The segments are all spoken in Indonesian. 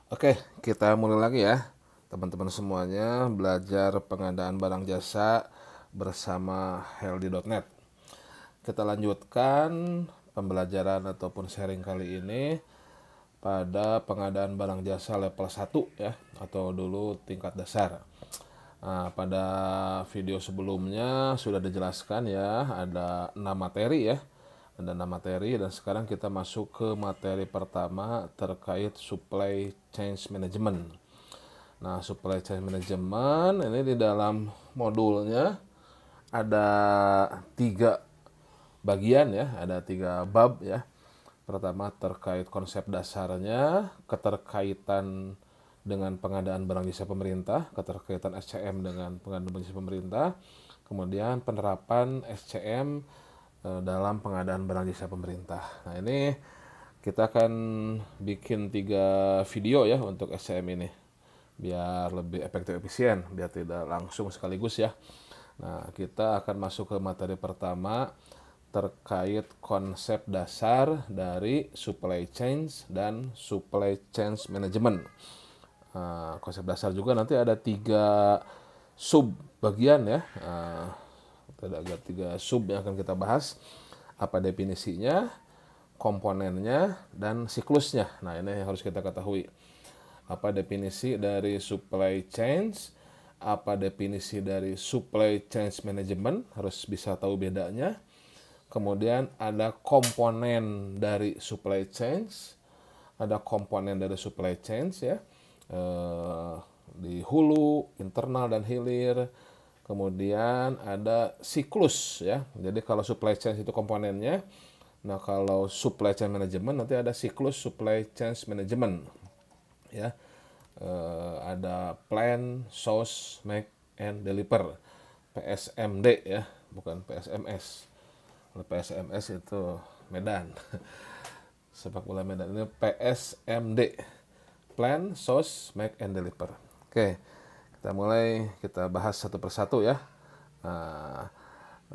Oke, kita mulai lagi ya. Teman-teman semuanya belajar pengadaan barang jasa bersama Heldi.net. Kita lanjutkan pembelajaran ataupun sharing kali ini pada pengadaan barang jasa level 1 ya, atau dulu tingkat dasar. Nah, pada video sebelumnya sudah dijelaskan ya, ada 6 materi ya. Ada 6 materi dan sekarang kita masuk ke materi pertama terkait supply chain management. Nah, supply chain management ini di dalam modulnya ada 3 bagian ya, ada 3 bab ya. Pertama terkait konsep dasarnya, keterkaitan dengan pengadaan barang jasa pemerintah, keterkaitan SCM dengan pengadaan barang jasa pemerintah, kemudian penerapan SCM dalam pengadaan barang jasa pemerintah. Nah, ini kita akan bikin 3 video ya untuk SCM ini biar lebih efektif efisien, biar tidak langsung sekaligus ya. Nah, kita akan masuk ke materi pertama terkait konsep dasar dari supply chain dan supply chain management. Nah, konsep dasar juga nanti ada 3 sub bagian ya. Ada 3 sub yang akan kita bahas. Apa definisinya, komponennya, dan siklusnya. Nah, ini yang harus kita ketahui. Apa definisi dari supply chain, apa definisi dari supply chain management, harus bisa tahu bedanya. Kemudian ada komponen dari supply chain, ada komponen dari supply chain ya, di hulu, internal dan hilir. Kemudian ada siklus ya. Jadi kalau supply chain itu komponennya, nah kalau supply chain management nanti ada siklus supply chain management ya. Ada plan, source, make, and deliver, PSMD ya, bukan PSMS. Kalau PSMS itu Medan, sepak bola Medan. Ini PSMD, plan, source, make, and deliver. Oke, kita mulai, kita bahas satu persatu ya. Nah,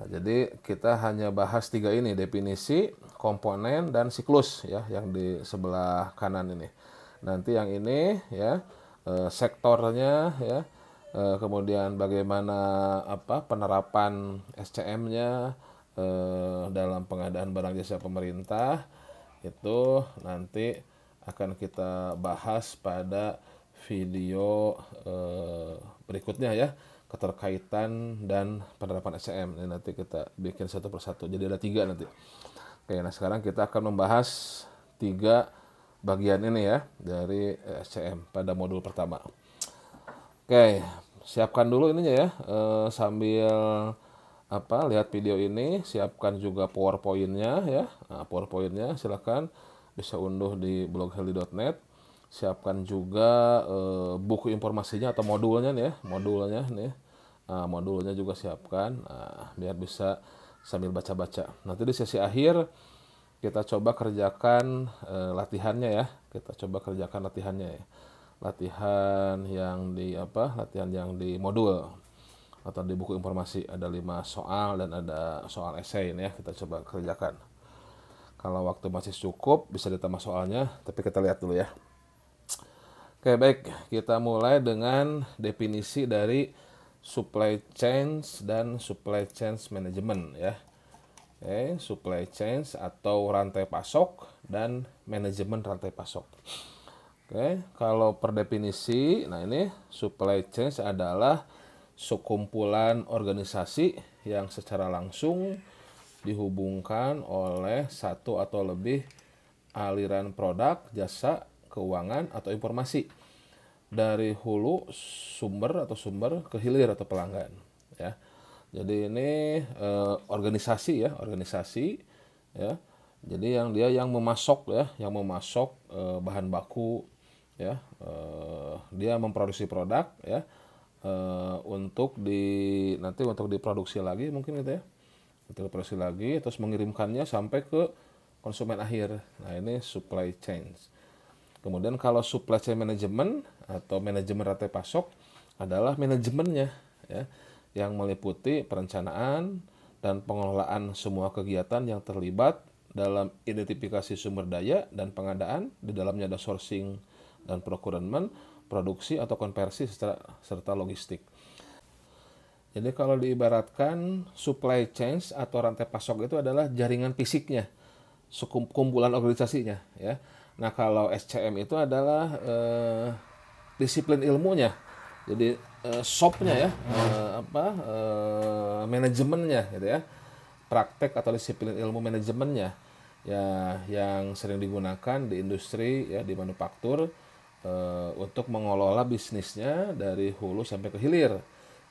jadi kita hanya bahas 3 ini, definisi, komponen, dan siklus ya, yang di sebelah kanan ini. Nanti yang ini ya, sektornya ya, kemudian bagaimana penerapan SCM-nya dalam pengadaan barang jasa pemerintah, itu nanti akan kita bahas pada video berikutnya ya, keterkaitan dan penerapan SCM. Ini nanti kita bikin satu persatu, jadi ada 3 nanti. Oke, nah sekarang kita akan membahas 3 bagian ini ya dari SCM pada modul pertama. Oke, siapkan dulu ininya ya, sambil lihat video ini, siapkan juga PowerPoint-nya ya. Nah, PowerPoint-nya silakan bisa unduh di blog heldi.net. Siapkan juga buku informasinya atau modulnya nih ya, modulnya nih. Nah, modulnya juga siapkan, biar bisa sambil baca-baca. Nanti di sesi akhir kita coba kerjakan latihannya ya. Kita coba kerjakan latihannya ya. Latihan yang di modul atau di buku informasi, ada 5 soal dan ada soal esai ini ya, kita coba kerjakan. Kalau waktu masih cukup bisa ditambah soalnya, tapi kita lihat dulu ya. Oke, baik, kita mulai dengan definisi dari supply chain dan supply chain management ya. Oke, supply chain atau rantai pasok dan manajemen rantai pasok. Oke, kalau per definisi, nah ini supply chain adalah sekumpulan organisasi yang secara langsung dihubungkan oleh satu atau lebih aliran produk, jasa, keuangan, atau informasi dari hulu sumber ke hilir atau pelanggan ya. Jadi ini organisasi ya, ya. Jadi dia yang memasok ya, bahan baku ya, dia memproduksi produk ya, untuk diproduksi lagi mungkin gitu ya, untuk diproduksi lagi terus mengirimkannya sampai ke konsumen akhir. Nah, ini supply chain. Kemudian kalau supply chain management atau manajemen rantai pasok adalah manajemennya ya, yang meliputi perencanaan dan pengelolaan semua kegiatan yang terlibat dalam identifikasi sumber daya dan pengadaan. Di dalamnya ada sourcing, dan procurement, produksi atau konversi serta logistik. Jadi kalau diibaratkan supply chain atau rantai pasok itu adalah jaringan fisiknya, kumpulan organisasinya, ya. Nah kalau SCM itu adalah disiplin ilmunya, jadi shopnya ya, manajemennya gitu ya, praktek atau disiplin ilmu manajemennya, ya yang sering digunakan di industri ya, di manufaktur untuk mengelola bisnisnya dari hulu sampai ke hilir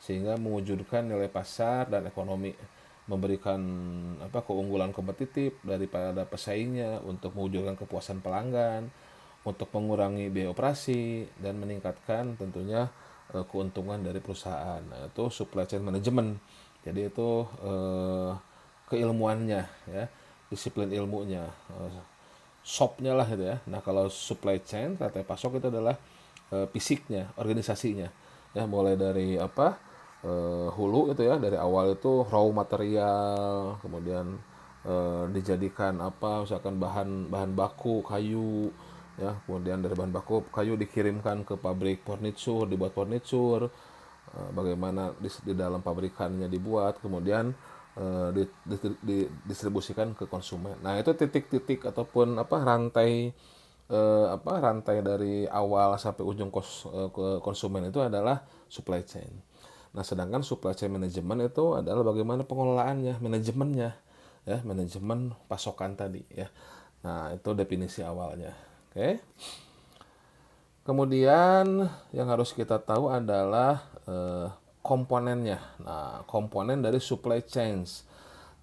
sehingga mewujudkan nilai pasar dan ekonomi, memberikan keunggulan kompetitif daripada pesaingnya untuk mewujudkan kepuasan pelanggan, untuk mengurangi biaya operasi dan meningkatkan tentunya keuntungan dari perusahaan. Nah, itu supply chain management. Jadi itu keilmuannya ya, disiplin ilmunya, shopnya lah gitu ya. Nah kalau supply chain rantai pasok itu adalah fisiknya, organisasinya ya, mulai dari hulu itu ya, dari awal itu raw material, kemudian dijadikan misalkan bahan baku kayu ya, kemudian dari bahan baku kayu dikirimkan ke pabrik furniture, dibuat furniture, bagaimana di dalam pabrikannya dibuat, kemudian didistribusikan ke konsumen. Nah itu titik-titik ataupun rantai dari awal sampai ujung ke konsumen itu adalah supply chain. Nah sedangkan supply chain management itu adalah bagaimana pengelolaannya, manajemennya, ya manajemen pasokan tadi ya. Nah itu definisi awalnya. Oke. Kemudian yang harus kita tahu adalah komponennya. Nah, komponen dari supply chains.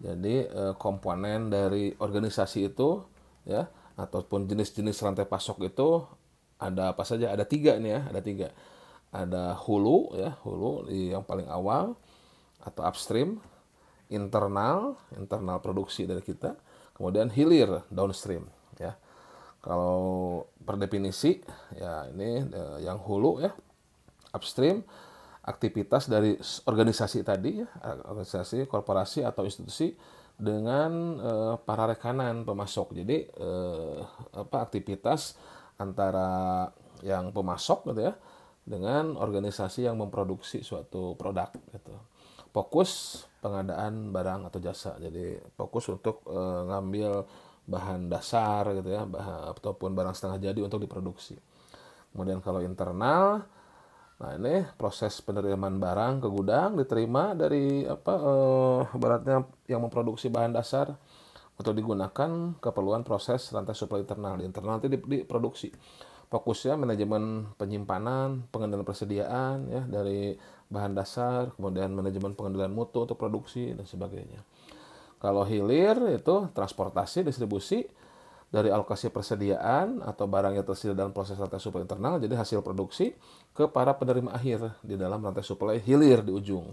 Jadi komponen dari organisasi itu ya, ataupun jenis-jenis rantai pasok itu ada apa saja? Ada 3 nih ya, ada 3. Ada hulu ya, hulu yang paling awal atau upstream, internal produksi dari kita, kemudian hilir downstream ya. Kalau per definisi ya ini yang hulu ya, upstream, aktivitas dari organisasi tadi ya, organisasi, korporasi atau institusi dengan para rekanan pemasok. Jadi aktivitas antara yang pemasok gitu ya dengan organisasi yang memproduksi suatu produk gitu. Fokus pengadaan barang atau jasa. Jadi fokus untuk ngambil bahan dasar gitu ya, ataupun barang setengah jadi untuk diproduksi. Kemudian kalau internal, nah ini proses penerimaan barang ke gudang diterima dari baratnya yang memproduksi bahan dasar untuk digunakan keperluan proses rantai supply internal. Di internal itu diproduksi. Fokusnya manajemen penyimpanan, pengendalian persediaan ya dari bahan dasar, kemudian manajemen pengendalian mutu untuk produksi dan sebagainya. Kalau hilir itu transportasi, distribusi dari alokasi persediaan atau barang yang tersedia dalam proses rantai supply internal, jadi hasil produksi ke para penerima akhir di dalam rantai supply hilir di ujung.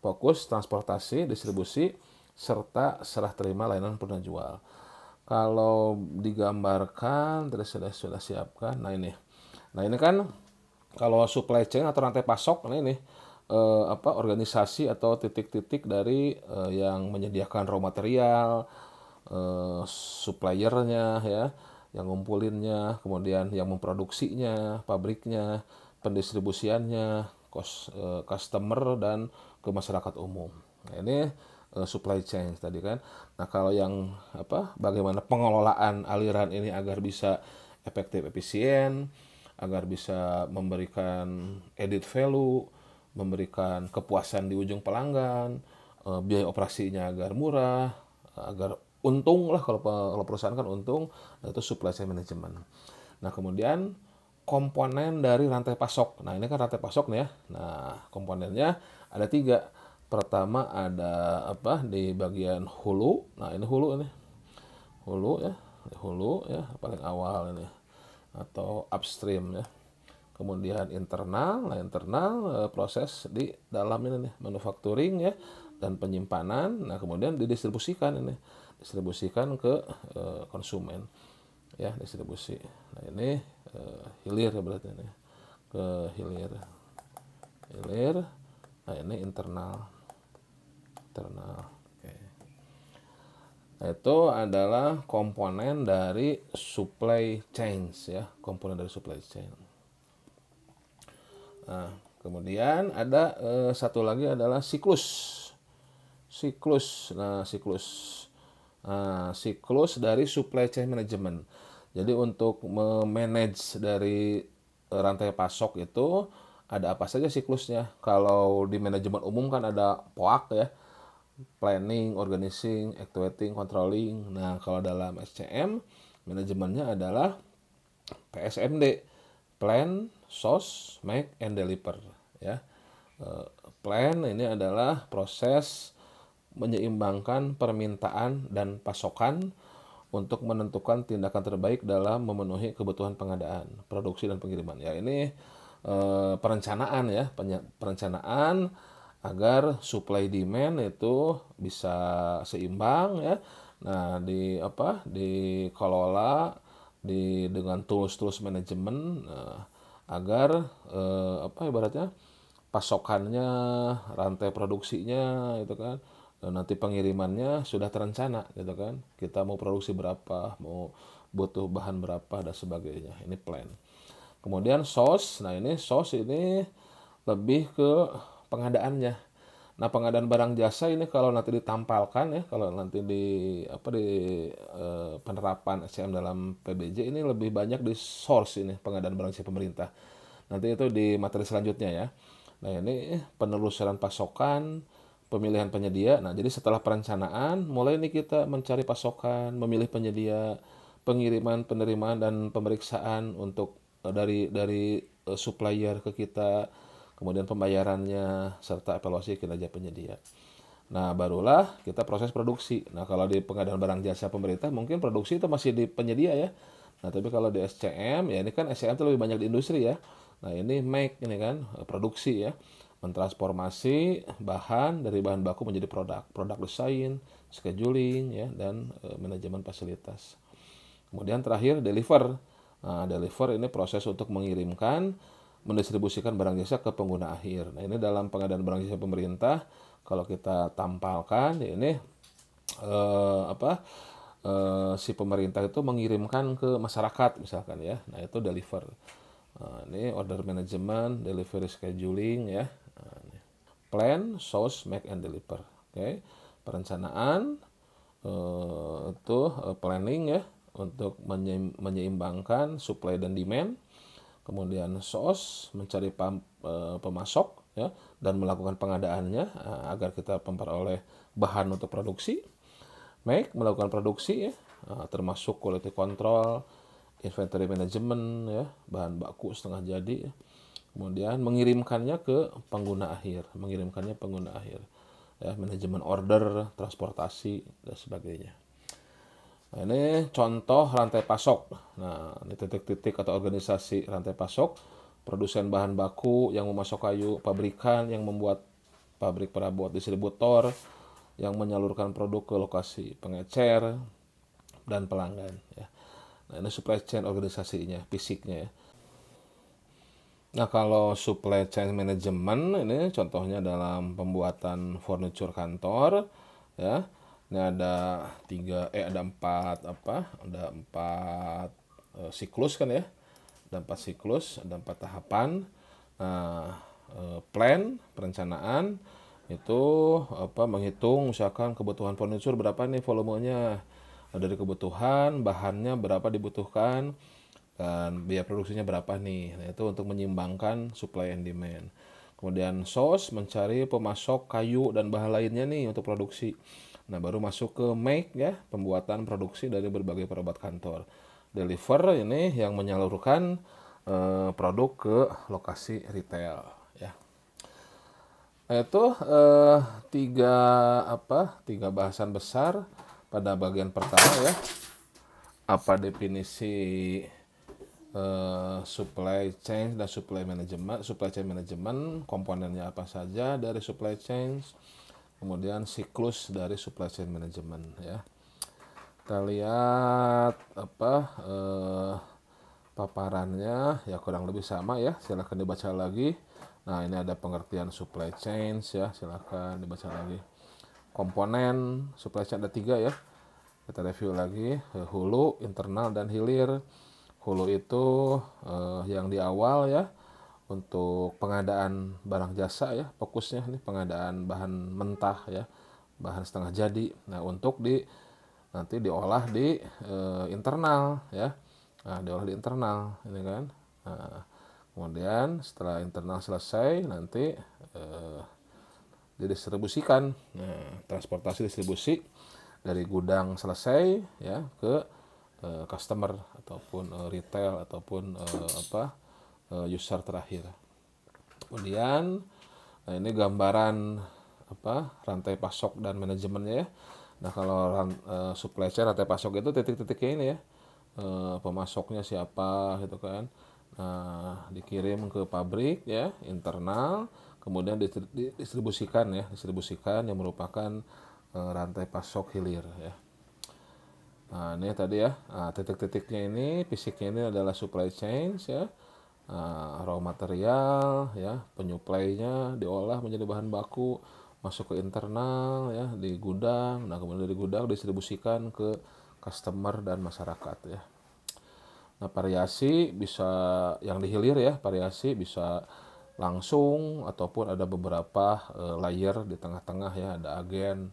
Fokus transportasi, distribusi, serta serah terima layanan purna jual. Kalau digambarkan, tadi sudah siapkan. Nah ini kan kalau supply chain atau rantai pasok, nah ini organisasi atau titik-titik dari yang menyediakan raw material, suppliernya ya, yang ngumpulinnya, kemudian yang memproduksinya, pabriknya, pendistribusiannya, customer dan ke masyarakat umum. Nah, ini supply chain tadi kan. Nah, kalau yang bagaimana pengelolaan aliran ini agar bisa efektif efisien, agar bisa memberikan added value, memberikan kepuasan di ujung pelanggan, biaya operasinya agar murah, agar untung lah, kalau perusahaan kan untung, nah itu supply chain management. Nah kemudian komponen dari rantai pasok. Nah ini kan rantai pasok nih ya. Nah komponennya ada 3. Pertama ada di bagian hulu. Nah ini hulu ini, hulu ya paling awal ini, atau upstream ya. Kemudian internal, proses di dalam ini nih, manufacturing ya, dan penyimpanan. Nah kemudian didistribusikan ke konsumen ya, distribusi. Nah ini hilir berarti ini, ke hilir. Nah ini internal. Oke. Itu adalah komponen dari supply chain ya, komponen dari supply chain. Nah, kemudian ada satu lagi adalah siklus. Siklus dari supply chain management. Jadi untuk memanage dari rantai pasok itu ada apa saja siklusnya. Kalau di manajemen umum kan ada POAK ya, planning, organizing, actuating, controlling. Nah, kalau dalam SCM manajemennya adalah PSMD, plan, source, make, and deliver ya. Plan ini adalah proses menyeimbangkan permintaan dan pasokan untuk menentukan tindakan terbaik dalam memenuhi kebutuhan pengadaan, produksi dan pengiriman. Ya, ini perencanaan ya, perencanaan agar supply demand itu bisa seimbang ya. Nah, dikelola dengan tools manajemen agar ibaratnya pasokannya, rantai produksinya itu kan, dan nanti pengirimannya sudah terencana gitu kan. Kita mau produksi berapa, mau butuh bahan berapa dan sebagainya. Ini plan. Kemudian source. Nah, ini source ini lebih ke pengadaannya. Nah, pengadaan barang jasa ini kalau nanti ditampalkan ya, kalau nanti di penerapan SCM dalam PBJ ini lebih banyak di source ini, pengadaan barang jasa pemerintah. Nanti itu di materi selanjutnya ya. Nah, ini penelusuran pasokan, pemilihan penyedia. Nah, jadi setelah perencanaan, mulai nih kita mencari pasokan, memilih penyedia, pengiriman, penerimaan, dan pemeriksaan untuk dari supplier ke kita, kemudian pembayarannya, serta evaluasi kinerja penyedia. Nah, barulah kita proses produksi. Nah, kalau di pengadaan barang jasa pemerintah, mungkin produksi itu masih di penyedia ya. Nah, tapi kalau di SCM, ya ini kan SCM itu lebih banyak di industri ya. Nah, ini make, ini kan produksi ya. Mentransformasi bahan dari bahan baku menjadi produk desain, scheduling ya, dan manajemen fasilitas. Kemudian terakhir deliver. Nah, deliver ini proses untuk mengirimkan, mendistribusikan barang jasa ke pengguna akhir. Nah, ini dalam pengadaan barang jasa pemerintah kalau kita tampalkan ya ini si pemerintah itu mengirimkan ke masyarakat misalkan ya. Nah, itu deliver. Nah, ini order management, delivery scheduling ya. Nah, ini. Plan, source, make, and deliver. Oke. Perencanaan itu planning ya untuk menyeimbangkan supply dan demand. Kemudian source mencari pemasok ya dan melakukan pengadaannya agar kita memperoleh bahan untuk produksi. Make melakukan produksi ya, termasuk quality control, inventory management ya, bahan baku setengah jadi ya. Kemudian mengirimkannya ke pengguna akhir, ya, manajemen order, transportasi dan sebagainya. Nah, ini contoh rantai pasok. Nah, ini titik-titik atau organisasi rantai pasok. Produsen bahan baku yang memasok kayu, pabrikan yang membuat pabrik perabot, distributor yang menyalurkan produk ke lokasi pengecer dan pelanggan. Ya. Nah, ini supply chain organisasinya, fisiknya ya. Nah, kalau supply chain management ini contohnya dalam pembuatan furniture kantor ya. Ini ada empat siklus kan ya. Ada 4 siklus, ada 4 tahapan. Nah, plan, perencanaan itu menghitung misalkan kebutuhan furniture berapa nih volumenya. Nah, dari kebutuhan, bahannya berapa dibutuhkan, dan biaya produksinya berapa nih. Nah, itu untuk menyimbangkan supply and demand. Kemudian source mencari pemasok kayu dan bahan lainnya nih untuk produksi. Nah, baru masuk ke make ya, pembuatan produksi dari berbagai perabot kantor. Deliver ini yang menyalurkan produk ke lokasi retail ya. Nah, itu tiga bahasan besar pada bagian pertama ya. Apa definisi supply chain dan supply chain management, komponennya apa saja dari supply chain, kemudian siklus dari supply chain management ya. Kita lihat paparannya ya kurang lebih sama ya, silahkan dibaca lagi. Nah, ini ada pengertian supply chain ya, silahkan dibaca lagi. Komponen supply chain ada 3 ya. Kita review lagi, hulu, internal, dan hilir. Hulu itu yang di awal ya, untuk pengadaan barang jasa ya, fokusnya ini pengadaan bahan mentah ya, bahan setengah jadi. Nah, untuk nanti diolah di internal ya. Nah, diolah di internal ini kan. Nah, kemudian setelah internal selesai nanti didistribusikan. Nah, transportasi distribusi dari gudang selesai ya ke customer ataupun retail ataupun user terakhir. Kemudian nah ini gambaran rantai pasok dan manajemennya ya. Nah, kalau supply chain rantai pasok itu titik-titiknya ini ya. Pemasoknya siapa gitu kan. Nah, dikirim ke pabrik ya, internal, kemudian distribusikan yang merupakan rantai pasok hilir ya. Nah, ini tadi ya, titik-titiknya ini, fisiknya ini adalah supply chain ya, raw material ya, penyuplainya diolah menjadi bahan baku, masuk ke internal ya, di gudang. Nah, kemudian dari gudang distribusikan ke customer dan masyarakat ya. Nah, variasi bisa yang di hilir ya, variasi bisa langsung ataupun ada beberapa layer di tengah-tengah ya, ada agen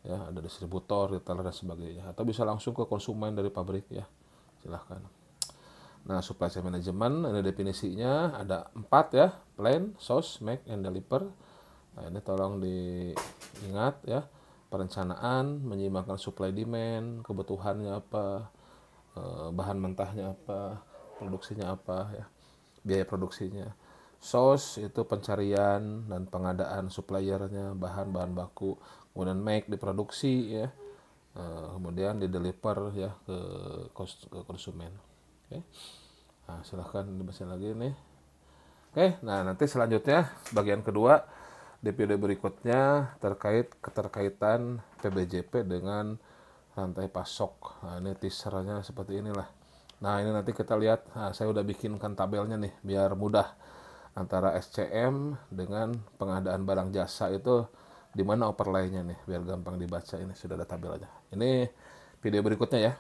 ya, ada distributor, retailer dan sebagainya, atau bisa langsung ke konsumen dari pabrik ya, silahkan. Nah, supply chain management ini definisinya ada 4 ya, plan, source, make, and deliver. Nah, ini tolong diingat ya, perencanaan menyeimbangkan supply demand, kebutuhannya apa, bahan mentahnya apa, produksinya apa ya, biaya produksinya. Source itu pencarian dan pengadaan suppliernya, bahan-bahan baku. Kemudian make diproduksi ya, kemudian di deliver ya ke konsumen. Oke. Nah, silahkan dibaca lagi nih. Oke, nah nanti selanjutnya bagian kedua di video berikutnya terkait keterkaitan PBJP dengan rantai pasok. Nah, ini teasernya seperti inilah. Nah, ini nanti kita lihat, saya udah bikinkan tabelnya nih biar mudah antara SCM dengan pengadaan barang jasa itu di mana overlay-nya nih biar gampang dibaca. Ini sudah ada tabelnya. Ini video berikutnya ya.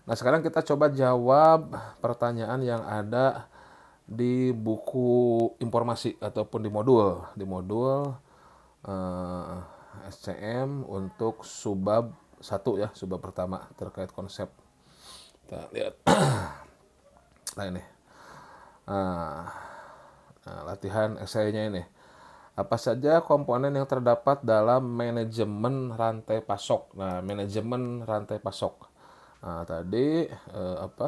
Nah, sekarang kita coba jawab pertanyaan yang ada di buku informasi ataupun di modul SCM untuk subbab 1 ya, subbab pertama terkait konsep. Kita lihat. Nah, ini. Latihan esainya ini. Apa saja komponen yang terdapat dalam manajemen rantai pasok? Nah, manajemen rantai pasok. Nah, tadi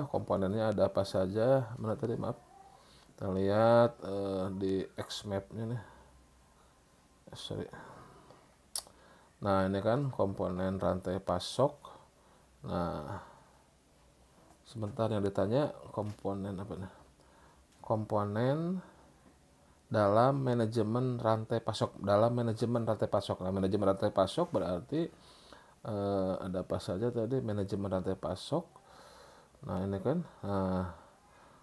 komponennya ada apa saja? Mana tadi? Maaf. Kita lihat di Xmap-nya nih. Sorry. Nah, ini kan komponen rantai pasok. Nah, sebentar, yang ditanya komponen apa nih? Komponen dalam manajemen rantai pasok. Dalam manajemen rantai pasok. Nah, manajemen rantai pasok berarti ada apa saja tadi manajemen rantai pasok. Nah, ini kan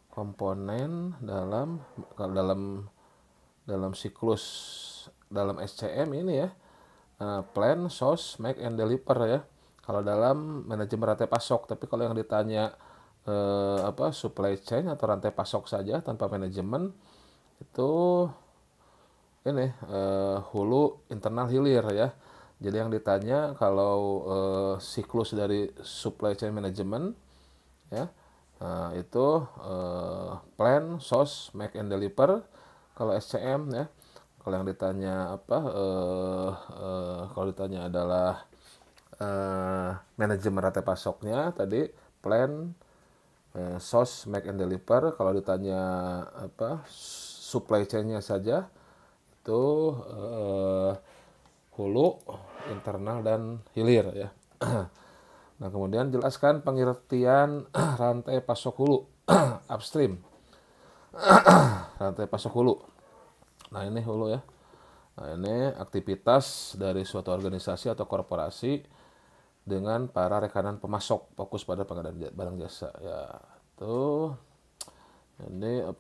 komponen dalam siklus dalam SCM ini ya, plan, source, make, and deliver ya. Kalau dalam manajemen rantai pasok, tapi kalau yang ditanya supply chain atau rantai pasok saja tanpa manajemen itu ini hulu, internal, hilir ya. Jadi yang ditanya kalau siklus dari supply chain management ya, itu plan, source, make, and deliver kalau SCM ya. Kalau yang ditanya kalau ditanya adalah manajemen rantai pasoknya tadi plan, source, make, and deliver. Kalau ditanya supply chain-nya saja itu hulu, internal, dan hilir ya. Nah, kemudian jelaskan pengertian rantai pasok hulu upstream. Rantai pasok hulu. Nah, ini hulu ya. Nah, ini aktivitas dari suatu organisasi atau korporasi dengan para rekanan pemasok fokus pada pengadaan barang jasa ya. Tuh. Ini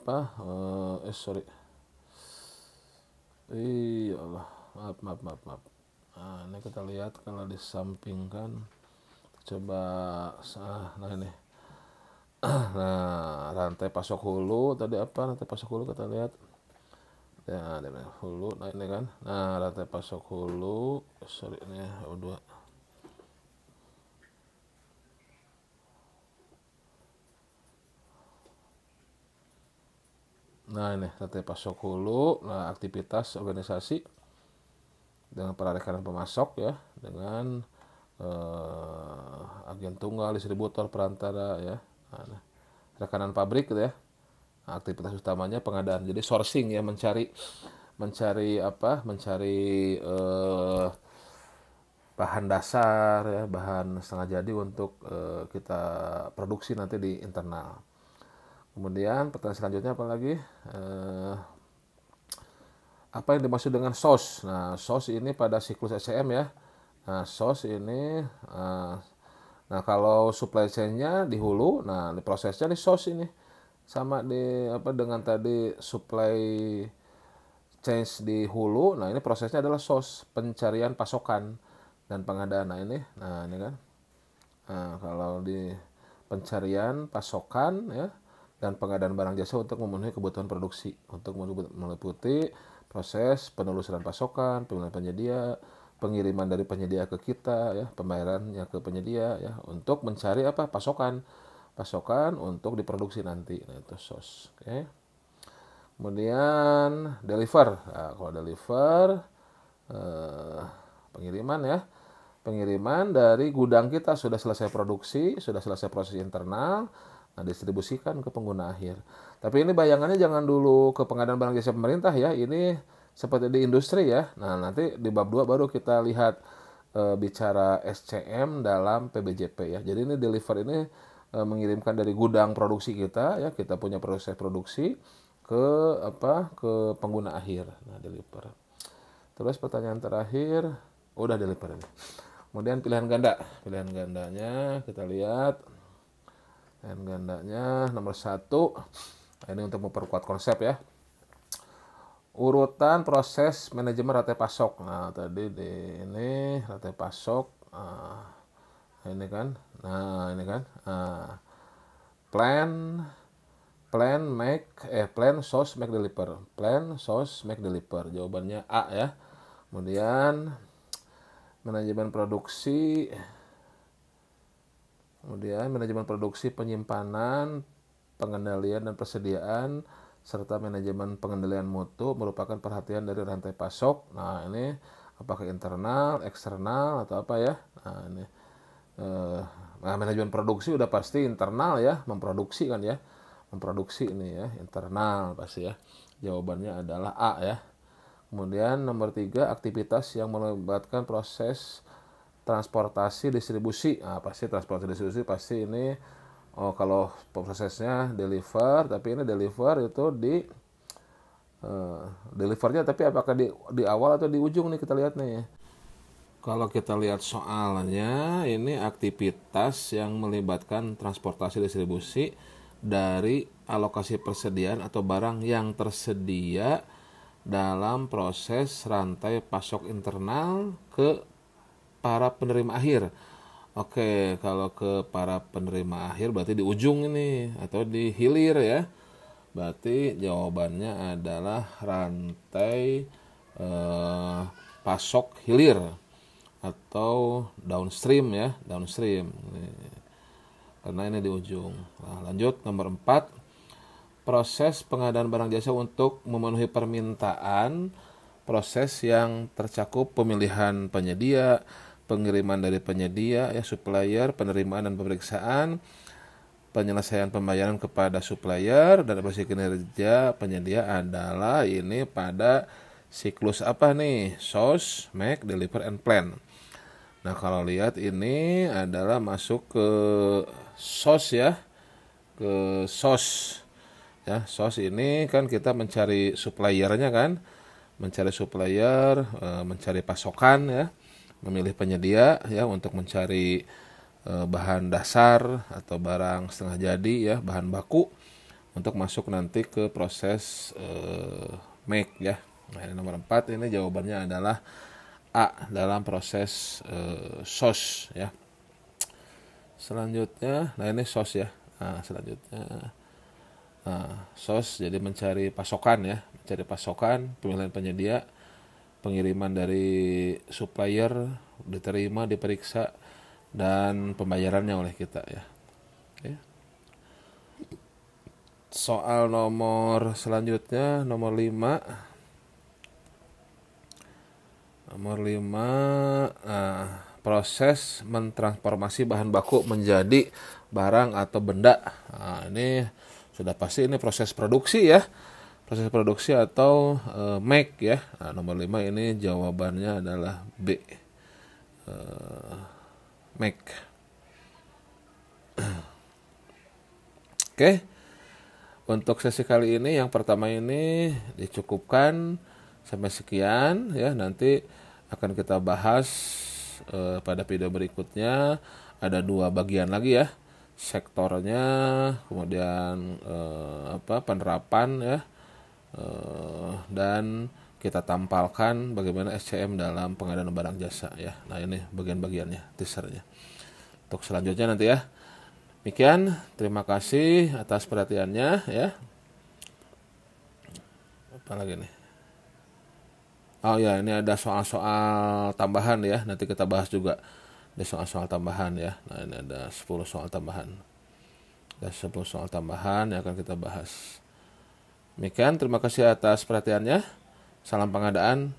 sorry. Iya Allah, maaf. Nah, ini kita lihat kalau disampingkan, Coba, nah ini. Nah, rantai pasok hulu tadi apa? Rantai pasok hulu kita lihat. Ya, ada hulu. Nah, ini kan. Nah, rantai pasok hulu. Sorry, ini ya, O2. Nah, ini rantai pasok hulu. Nah, aktivitas organisasi dengan para rekanan pemasok ya, dengan agen tunggal, distributor, perantara ya. Nah, rekanan pabrik gitu ya. Nah, aktivitas utamanya pengadaan. Jadi sourcing ya, mencari apa? Mencari bahan dasar ya, bahan setengah jadi untuk kita produksi nanti di internal. Kemudian pertanyaan selanjutnya apa lagi? Apa yang dimaksud dengan SOS? Nah, SOS ini pada siklus SCM ya. Nah, SOS ini nah kalau supply chain-nya di hulu, nah di prosesnya di SOS ini. Sama di apa dengan tadi supply change di hulu, nah ini prosesnya adalah SOS, pencarian pasokan dan pengadaan. Nah ini kan. Nah, kalau di pencarian pasokan ya dan pengadaan barang jasa untuk memenuhi kebutuhan produksi, untuk meliputi proses penelusuran pasokan, pemilihan penyedia, pengiriman dari penyedia ke kita ya, pembayarannya ke penyedia ya, untuk mencari apa? Pasokan untuk diproduksi nanti. Nah, itu SOS. Oke. Kemudian deliver. Nah, kalau deliver pengiriman ya. Pengiriman dari gudang kita sudah selesai produksi, sudah selesai proses internal, nah distribusikan ke pengguna akhir. Tapi ini bayangannya jangan dulu ke pengadaan barang jasa pemerintah ya. Ini seperti di industri ya. Nah, nanti di bab 2 baru kita lihat bicara SCM dalam PBJP ya. Jadi ini deliver ini mengirimkan dari gudang produksi kita ya, kita punya proses produksi ke apa? Ke pengguna akhir. Nah, deliver. Terus pertanyaan terakhir, udah deliver ini. Kemudian pilihan ganda. Pilihan gandanya kita lihat. Pilihan gandanya nomor 1. Nah, ini untuk memperkuat konsep ya. Urutan proses manajemen rantai pasok. Nah, tadi di ini rantai pasok. Nah, ini kan. Nah, ini kan. Nah, plan, source, make, deliver. Plan, source, make, deliver. Jawabannya A ya. Kemudian manajemen produksi, penyimpanan, pengendalian dan persediaan, serta manajemen pengendalian mutu merupakan perhatian dari rantai pasok. Nah, ini apakah internal, eksternal, atau apa ya? Nah, ini manajemen produksi udah pasti internal ya, memproduksi kan ya. Memproduksi ini ya, internal pasti ya. Jawabannya adalah A ya. Kemudian nomor 3, aktivitas yang melibatkan proses transportasi distribusi. Nah, pasti transportasi distribusi pasti ini kalau prosesnya deliver, tapi ini deliver itu di delivernya tapi apakah di awal atau di ujung nih, kita lihat nih. Kalau kita lihat soalnya, ini aktivitas yang melibatkan transportasi distribusi dari alokasi persediaan atau barang yang tersedia dalam proses rantai pasok internal ke para penerima akhir. Oke, kalau ke para penerima akhir berarti di ujung ini atau di hilir ya. Berarti jawabannya adalah rantai pasok hilir atau downstream ya, downstream. Karena ini di ujung. Nah, lanjut nomor 4. Proses pengadaan barang jasa untuk memenuhi permintaan, proses yang tercakup pemilihan penyedia, pengiriman dari penyedia, ya supplier, penerimaan dan pemeriksaan, penyelesaian pembayaran kepada supplier, dan evaluasi kinerja penyedia adalah ini pada siklus apa nih? SOS, make, deliver, and plan. Nah, kalau lihat ini adalah masuk ke SOS ya, ke SOS. Ya, SOS ini kan kita mencari suppliernya kan, mencari supplier, mencari pasokan ya, memilih penyedia ya untuk mencari bahan dasar atau barang setengah jadi ya, bahan baku untuk masuk nanti ke proses make ya. Nah, ini nomor 4 ini jawabannya adalah A dalam proses SOS ya. Selanjutnya, nah ini source ya. Nah, selanjutnya, nah, source jadi mencari pasokan ya, mencari pasokan, pemilihan penyedia, pengiriman dari supplier, diterima, diperiksa, dan pembayarannya oleh kita ya. Oke. Soal nomor selanjutnya, nomor 5. Nomor 5, nah, proses mentransformasi bahan baku menjadi barang atau benda. Nah, ini sudah pasti ini proses produksi ya. Proses produksi atau make ya. Nah, nomor 5 ini jawabannya adalah B. Make. Oke. Untuk sesi kali ini yang pertama ini dicukupkan sampai sekian ya. Nanti akan kita bahas pada video berikutnya. Ada 2 bagian lagi ya. Sektornya, kemudian penerapan ya. Dan kita tampalkan bagaimana SCM dalam pengadaan barang jasa ya. Nah, ini bagian-bagiannya, teasernya. Untuk selanjutnya nanti ya. Demikian, terima kasih atas perhatiannya ya. Apa lagi nih? Oh ya, ini ada soal-soal tambahan ya. Nanti kita bahas juga. Ada soal-soal tambahan ya. Nah, ini ada 10 soal tambahan. Ada 10 soal tambahan yang akan kita bahas. Demikian, terima kasih atas perhatiannya. Salam pengadaan.